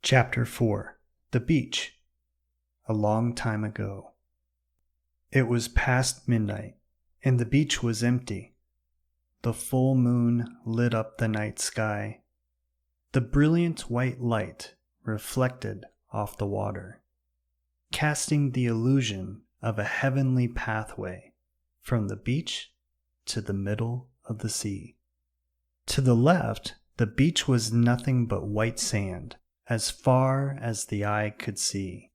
Chapter 4 The Beach. A long time ago. It was past midnight, and the beach was empty. The full moon lit up the night sky. The brilliant white light reflected off the water, casting the illusion of a heavenly pathway from the beach to the middle of the sea. To the left, the beach was nothing but white sand, as far as the eye could see.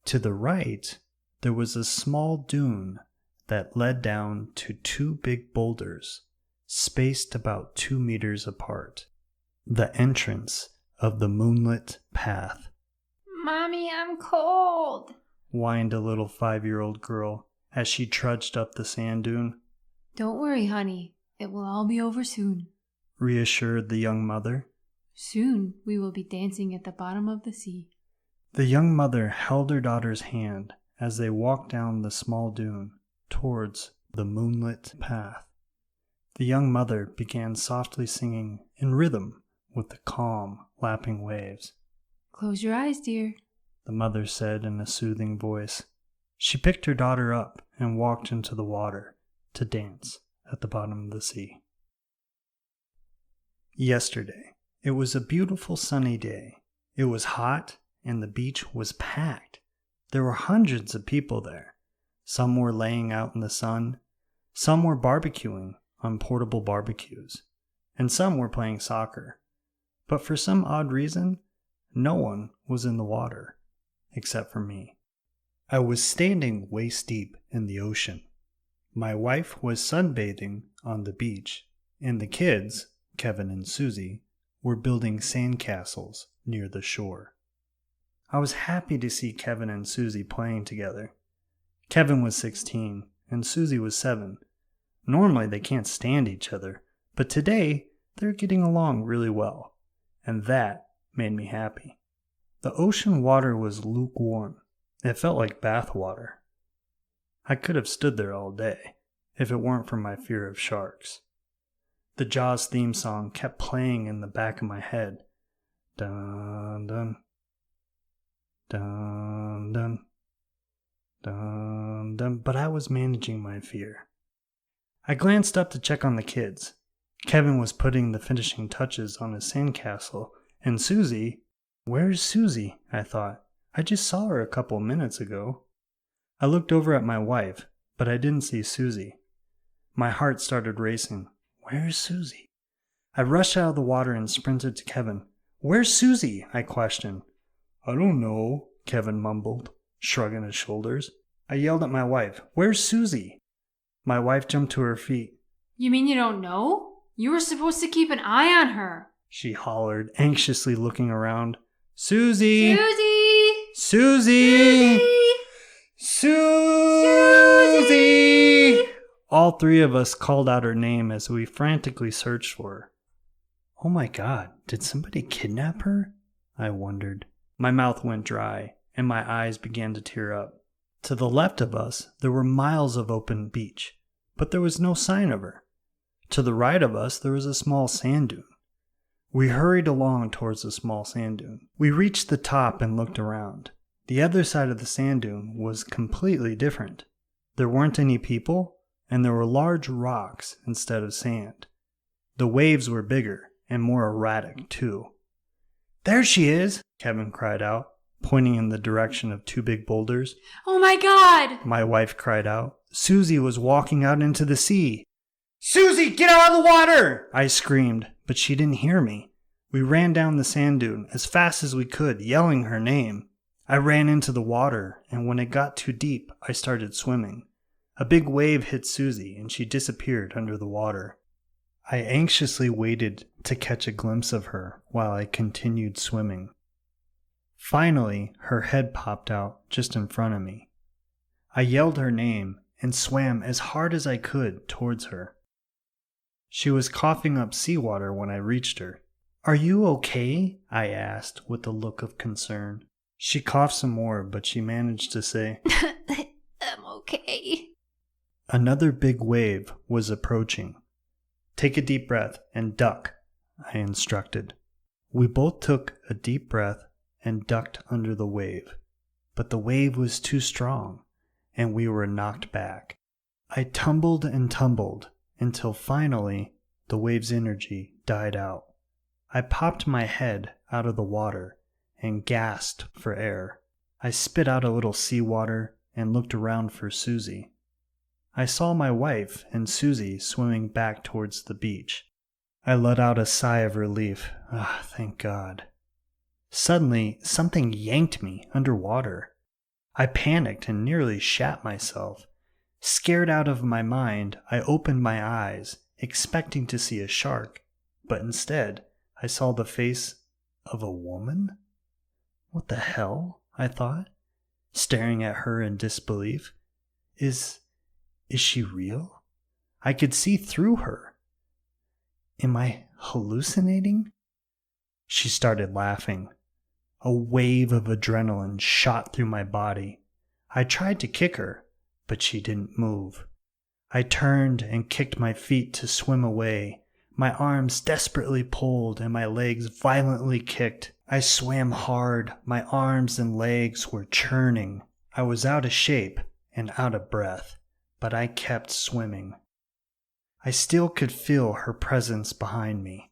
To the right, there was a small dune that led down to two big boulders, spaced about 2 meters apart, the entrance of the moonlit path. "Mommy, I'm cold," whined a little 5-year-old girl as she trudged up the sand dune. "Don't worry, honey. It will all be over soon." Reassured the young mother. "Soon we will be dancing at the bottom of the sea." The young mother held her daughter's hand as they walked down the small dune towards the moonlit path. The young mother began softly singing in rhythm with the calm, lapping waves. "Close your eyes, dear," the mother said in a soothing voice. She picked her daughter up and walked into the water to dance at the bottom of the sea. Yesterday, it was a beautiful sunny day. It was hot and the beach was packed. There were hundreds of people there. Some were laying out in the sun, some were barbecuing on portable barbecues, and some were playing soccer. But for some odd reason, no one was in the water, except for me. I was standing waist deep in the ocean. My wife was sunbathing on the beach, and the kids, Kevin and Susie, were building sandcastles near the shore. I was happy to see Kevin and Susie playing together. Kevin was 16 and Susie was 7. Normally they can't stand each other, but today they're getting along really well, and that made me happy. The ocean water was lukewarm. It felt like bath water. I could have stood there all day if it weren't for my fear of sharks. The Jaws theme song kept playing in the back of my head. Dun dun. Dun dun. Dun dun. But I was managing my fear. I glanced up to check on the kids. Kevin was putting the finishing touches on his sandcastle, and Susie... Where's Susie? I thought. I just saw her a couple minutes ago. I looked over at my wife, but I didn't see Susie. My heart started racing. Where's Susie? I rushed out of the water and sprinted to Kevin. Where's Susie? I questioned. I don't know, Kevin mumbled, shrugging his shoulders. I yelled at my wife. Where's Susie? My wife jumped to her feet. "You mean you don't know? You were supposed to keep an eye on her," she hollered, anxiously looking around. Susie! "Susie! Susie! Susie! Susie! All three of us called out her name as we frantically searched for her. Oh my God, did somebody kidnap her? I wondered. My mouth went dry, and my eyes began to tear up. To the left of us, there were miles of open beach, but there was no sign of her. To the right of us, there was a small sand dune. We hurried along towards the small sand dune. We reached the top and looked around. The other side of the sand dune was completely different. There weren't any people, and there were large rocks instead of sand. The waves were bigger and more erratic, too. There she is, Kevin cried out, pointing in the direction of two big boulders. "Oh my God!" my wife cried out. Susie was walking out into the sea. Susie, get out of the water! I screamed, but she didn't hear me. We ran down the sand dune as fast as we could, yelling her name. I ran into the water, and when it got too deep, I started swimming. A big wave hit Susie, and she disappeared under the water. I anxiously waited to catch a glimpse of her while I continued swimming. Finally, her head popped out just in front of me. I yelled her name and swam as hard as I could towards her. She was coughing up seawater when I reached her. Are you okay? I asked with a look of concern. She coughed some more, but she managed to say, "I'm okay." Another big wave was approaching. Take a deep breath and duck, I instructed. We both took a deep breath and ducked under the wave. But the wave was too strong, and we were knocked back. I tumbled and tumbled until finally the wave's energy died out. I popped my head out of the water and gasped for air. I spit out a little seawater and looked around for Susie. I saw my wife and Susie swimming back towards the beach. I let out a sigh of relief. Thank God. Suddenly, something yanked me underwater. I panicked and nearly shat myself. Scared out of my mind, I opened my eyes, expecting to see a shark, but instead, I saw the face of a woman? What the hell? I thought, staring at her in disbelief. Is she real? I could see through her. Am I hallucinating? She started laughing. A wave of adrenaline shot through my body. I tried to kick her, but she didn't move. I turned and kicked my feet to swim away. My arms desperately pulled and my legs violently kicked. I swam hard. My arms and legs were churning. I was out of shape and out of breath, but I kept swimming. I still could feel her presence behind me.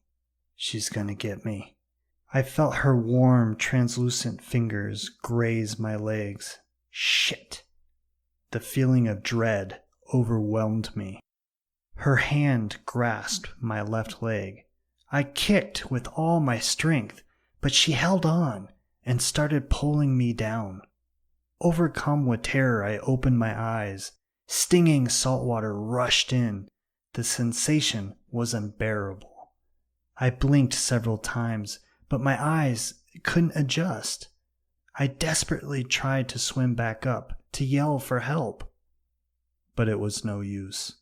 She's gonna get me. I felt her warm, translucent fingers graze my legs. Shit! The feeling of dread overwhelmed me. Her hand grasped my left leg. I kicked with all my strength, but she held on and started pulling me down. Overcome with terror, I opened my eyes. Stinging salt water rushed in. The sensation was unbearable. I blinked several times, but my eyes couldn't adjust. I desperately tried to swim back up, to yell for help. But it was no use.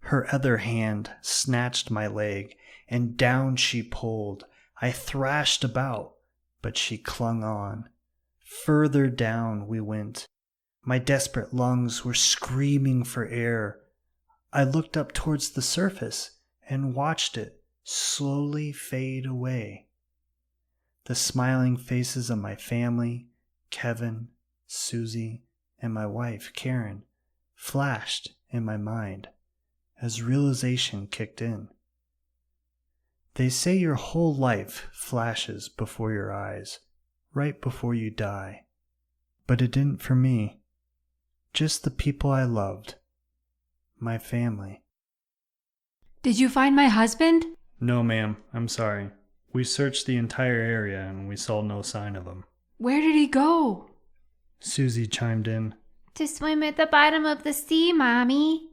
Her other hand snatched my leg, and down she pulled. I thrashed about, but she clung on. Further down we went. My desperate lungs were screaming for air. I looked up towards the surface and watched it slowly fade away. The smiling faces of my family, Kevin, Susie, and my wife, Karen, flashed in my mind as realization kicked in. They say your whole life flashes before your eyes, right before you die. But it didn't for me. Just the people I loved. My family. Did you find my husband? No, ma'am. I'm sorry. We searched the entire area and we saw no sign of him. Where did he go? Susie chimed in. To swim at the bottom of the sea, Mommy.